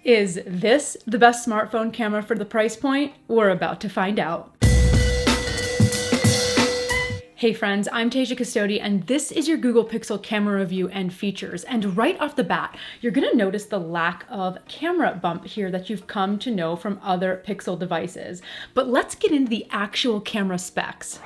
Is this the best smartphone camera for the price point? We're about to find out. Hey friends, I'm Tasia Custode, and this is your Google Pixel camera review and features. And right off the bat, you're gonna notice the lack of camera bump here that you've come to know from other Pixel devices. But let's get into the actual camera specs.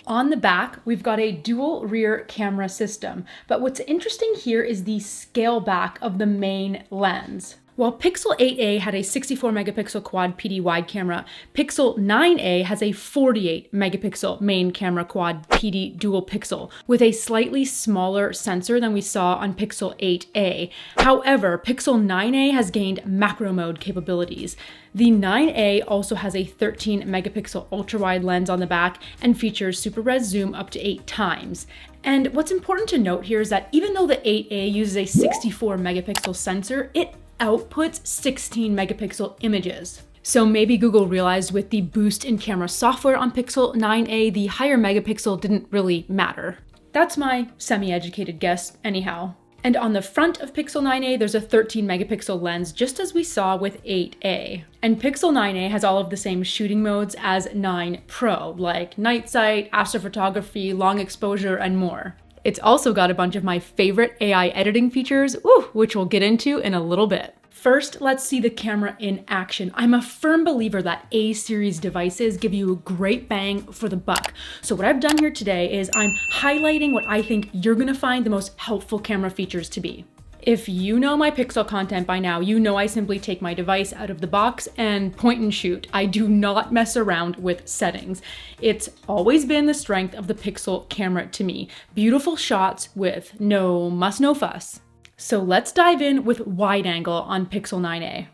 On the back, we've got a dual rear camera system. But what's interesting here is the scale back of the main lens. While Pixel 8a had a 64 megapixel quad PD wide camera, Pixel 9a has a 48 megapixel main camera quad PD dual pixel with a slightly smaller sensor than we saw on Pixel 8a. However, Pixel 9a has gained macro mode capabilities. The 9a also has a 13 megapixel ultra wide lens on the back and features super res zoom up to 8 times. And what's important to note here is that even though the 8a uses a 64 megapixel sensor, it outputs 16 megapixel images. So maybe Google realized with the boost in camera software on Pixel 9a, the higher megapixel didn't really matter. That's my semi-educated guess anyhow. And on the front of Pixel 9a, there's a 13 megapixel lens, just as we saw with 8a. And Pixel 9a has all of the same shooting modes as 9 Pro, like night sight, astrophotography, long exposure, and more. It's also got a bunch of my favorite AI editing features, which we'll get into in a little bit. First, let's see the camera in action. I'm a firm believer that A-series devices give you a great bang for the buck. So what I've done here today is I'm highlighting what I think you're gonna find the most helpful camera features to be. If you know my Pixel content by now, you know I simply take my device out of the box and point and shoot. I do not mess around with settings. It's always been the strength of the Pixel camera to me. Beautiful shots with no muss, no fuss. So let's dive in with wide angle on Pixel 9a.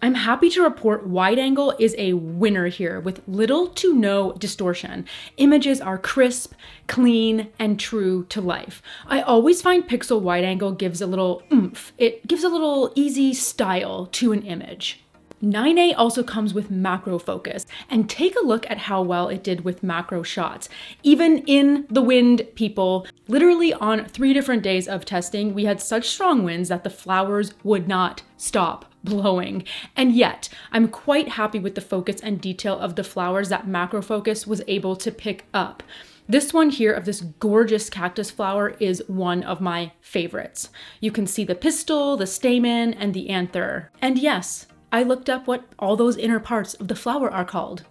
I'm happy to report wide angle is a winner here with little to no distortion. Images are crisp, clean, and true to life. I always find Pixel wide angle gives a little oomph. It gives a little easy style to an image. 9a also comes with macro focus, and take a look at how well it did with macro shots. Even in the wind, people, literally on 3 different days of testing, we had such strong winds that the flowers would not stop blowing. And yet, I'm quite happy with the focus and detail of the flowers that macro focus was able to pick up. This one here of this gorgeous cactus flower is one of my favorites. You can see the pistil, the stamen, and the anther. And yes, I looked up what all those inner parts of the flower are called.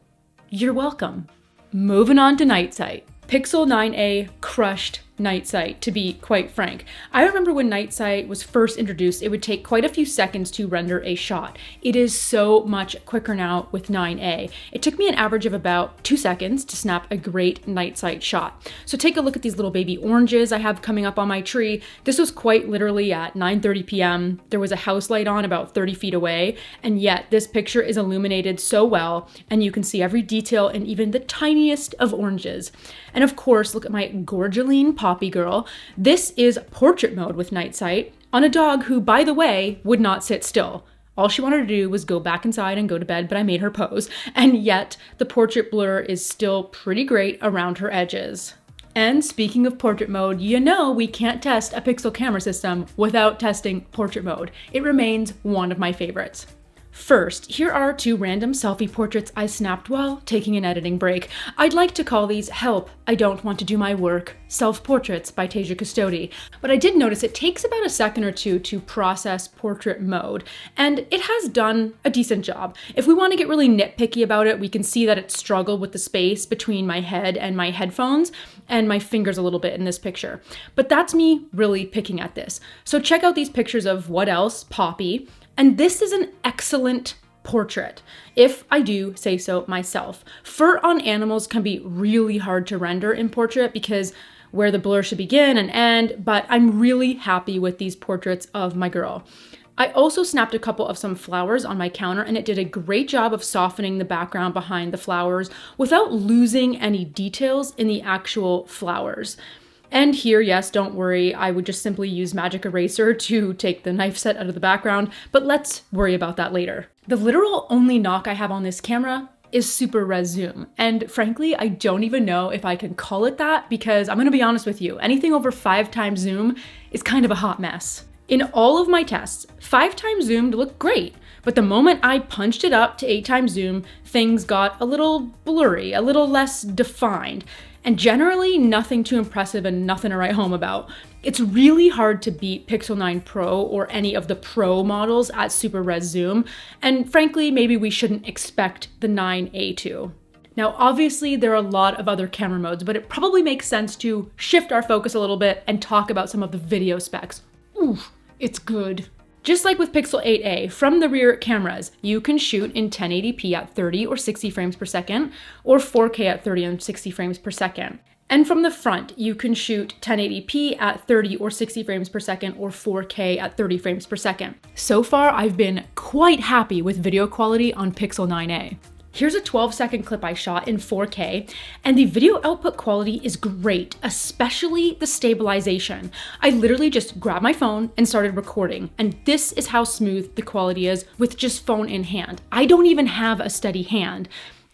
You're welcome. Moving on to night sight. Pixel 9a crushed night sight, to be quite frank. I remember when night sight was first introduced, it would take quite a few seconds to render a shot. It is so much quicker now with 9a. It took me an average of about 2 seconds to snap a great night sight shot. So take a look at these little baby oranges I have coming up on my tree. This was quite literally at 9:30 p.m. There was a house light on about 30 feet away, and yet this picture is illuminated so well, and you can see every detail in even the tiniest of oranges. And of course, look at my Gorgeline Poppy girl. This is portrait mode with night sight on a dog who, by the way, would not sit still. All she wanted to do was go back inside and go to bed, but I made her pose. And yet the portrait blur is still pretty great around her edges. And speaking of portrait mode, you know we can't test a Pixel camera system without testing portrait mode. It remains one of my favorites. First, here are 2 random selfie portraits I snapped while taking an editing break. I'd like to call these Help, I Don't Want to Do My Work, Self-Portraits by Tasia Custode. But I did notice it takes about a second or two to process portrait mode, and it has done a decent job. If we want to get really nitpicky about it, we can see that it struggled with the space between my head and my headphones, and my fingers a little bit in this picture. But that's me really picking at this. So check out these pictures of what else? Poppy. And this is an excellent portrait, if I do say so myself. Fur on animals can be really hard to render in portrait because where the blur should begin and end, but I'm really happy with these portraits of my girl. I also snapped a couple of some flowers on my counter, and it did a great job of softening the background behind the flowers without losing any details in the actual flowers. And here, yes, don't worry, I would just simply use Magic Eraser to take the knife set out of the background, but let's worry about that later. The literal only knock I have on this camera is super res zoom. And frankly, I don't even know if I can call it that because I'm gonna be honest with you, anything over 5 times zoom is kind of a hot mess. In all of my tests, 5 times zoomed looked great, But the moment I punched it up to 8x zoom, things got a little blurry, a little less defined, and generally nothing too impressive and nothing to write home about. It's really hard to beat Pixel 9 Pro or any of the Pro models at super res zoom, and frankly, maybe we shouldn't expect the 9A to. Now, obviously, there are a lot of other camera modes, but it probably makes sense to shift our focus a little bit and talk about some of the video specs. Ooh, it's good. Just like with Pixel 8a, from the rear cameras, you can shoot in 1080p at 30 or 60 frames per second, or 4K at 30 and 60 frames per second. And from the front, you can shoot 1080p at 30 or 60 frames per second, or 4K at 30 frames per second. So far, I've been quite happy with video quality on Pixel 9a. Here's a 12-second clip I shot in 4K, and the video output quality is great, especially the stabilization. I literally just grabbed my phone and started recording, and this is how smooth the quality is with just phone in hand. I don't even have a steady hand.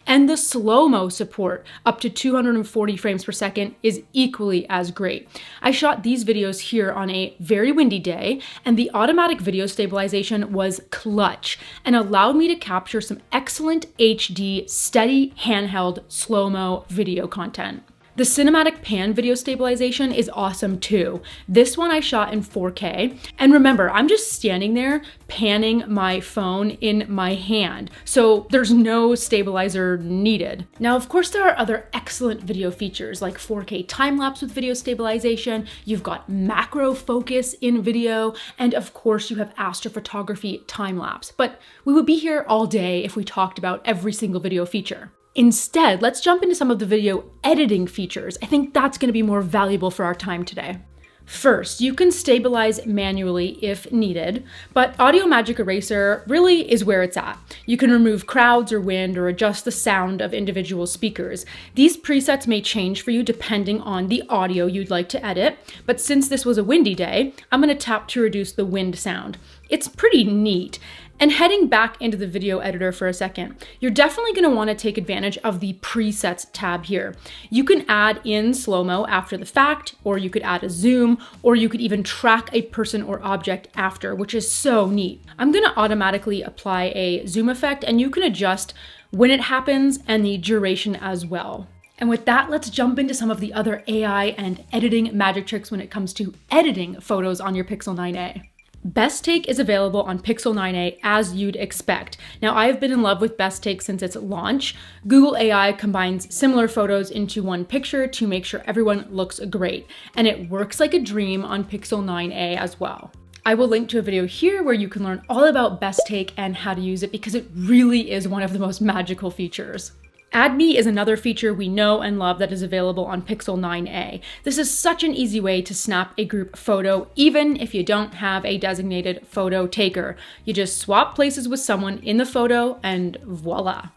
And the slow-mo support, up to 240 frames per second, is equally as great. I shot these videos here on a very windy day, and the automatic video stabilization was clutch and allowed me to capture some excellent HD, steady, handheld, slow-mo video content. The cinematic pan video stabilization is awesome too. This one I shot in 4K. And remember, I'm just standing there panning my phone in my hand, so there's no stabilizer needed. Now, of course, there are other excellent video features like 4K time-lapse with video stabilization, you've got macro focus in video, and of course you have astrophotography time-lapse. But we would be here all day if we talked about every single video feature. Instead, let's jump into some of the video editing features. I think that's going to be more valuable for our time today. First, you can stabilize manually if needed, but Audio Magic Eraser really is where it's at. You can remove crowds or wind or adjust the sound of individual speakers. These presets may change for you depending on the audio you'd like to edit, but since this was a windy day, I'm going to tap to reduce the wind sound. It's pretty neat. And heading back into the video editor for a second, you're definitely going to want to take advantage of the presets tab here. You can add in slow-mo after the fact, or you could add a zoom, or you could even track a person or object after, which is so neat. I'm going to automatically apply a zoom effect, and you can adjust when it happens and the duration as well. And with that, let's jump into some of the other AI and editing magic tricks when it comes to editing photos on your Pixel 9a. Best Take is available on Pixel 9a as you'd expect. Now, I've been in love with Best Take since its launch. Google AI combines similar photos into one picture to make sure everyone looks great, and it works like a dream on Pixel 9a as well. I will link to a video here where you can learn all about Best Take and how to use it because it really is one of the most magical features. Add Me is another feature we know and love that is available on Pixel 9a. This is such an easy way to snap a group photo, even if you don't have a designated photo taker. You just swap places with someone in the photo and voila.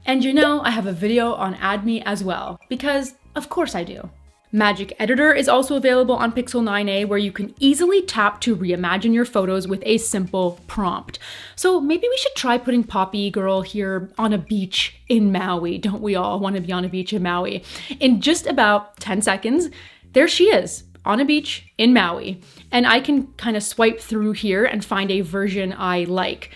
And you know, I have a video on Add Me as well, because of course I do. Magic Editor is also available on Pixel 9a, where you can easily tap to reimagine your photos with a simple prompt. So maybe we should try putting Poppy Girl here on a beach in Maui. Don't we all want to be on a beach in Maui? In just about 10 seconds, there she is on a beach in Maui. And I can kind of swipe through here and find a version I like.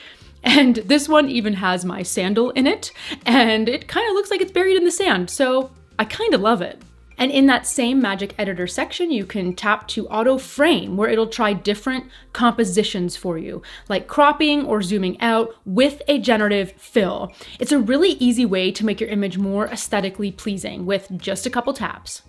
And this one even has my sandal in it, and it kind of looks like it's buried in the sand, so I kind of love it. And in that same Magic Editor section, you can tap to auto frame, where it'll try different compositions for you, like cropping or zooming out with a generative fill. It's a really easy way to make your image more aesthetically pleasing with just a couple taps.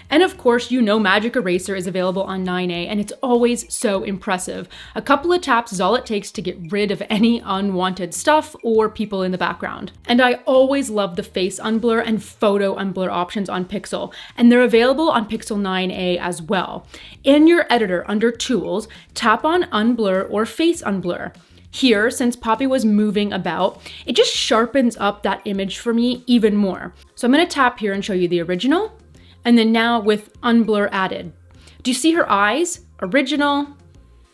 And of course, you know Magic Eraser is available on 9a, and it's always so impressive. A couple of taps is all it takes to get rid of any unwanted stuff or people in the background. And I always love the face unblur and photo unblur options on Pixel, and they're available on Pixel 9a as well. In your editor under Tools, tap on Unblur or Face Unblur. Here, since Poppy was moving about, it just sharpens up that image for me even more. So I'm going to tap here and show you the original. And then now with Unblur added. Do you see her eyes? Original,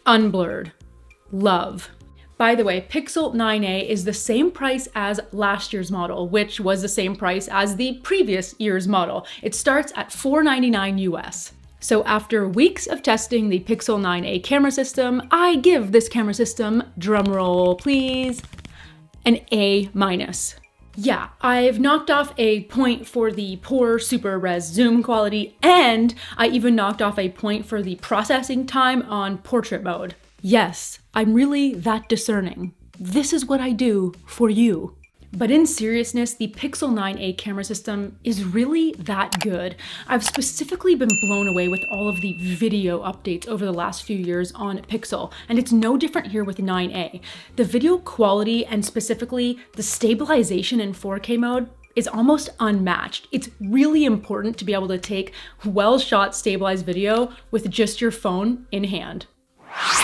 unblurred. Love. By the way, Pixel 9a is the same price as last year's model, which was the same price as the previous year's model. It starts at $499 US. So after weeks of testing the Pixel 9a camera system, I give this camera system, drumroll please, an A-. Yeah, I've knocked off a point for the poor super res zoom quality, and I even knocked off a point for the processing time on portrait mode. Yes, I'm really that discerning. This is what I do for you. But in seriousness, the Pixel 9a camera system is really that good. I've specifically been blown away with all of the video updates over the last few years on Pixel, and it's no different here with 9a. The video quality and specifically the stabilization in 4K mode is almost unmatched. It's really important to be able to take well-shot stabilized video with just your phone in hand.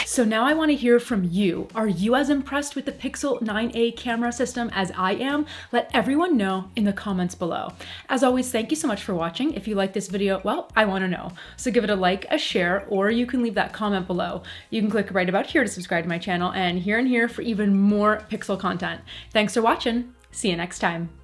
So now I want to hear from you. Are you as impressed with the Pixel 9a camera system as I am? Let everyone know in the comments below. As always, thank you so much for watching. If you like this video, well, I want to know. So give it a like, a share, or you can leave that comment below. You can click right about here to subscribe to my channel and here for even more Pixel content. Thanks for watching. See you next time.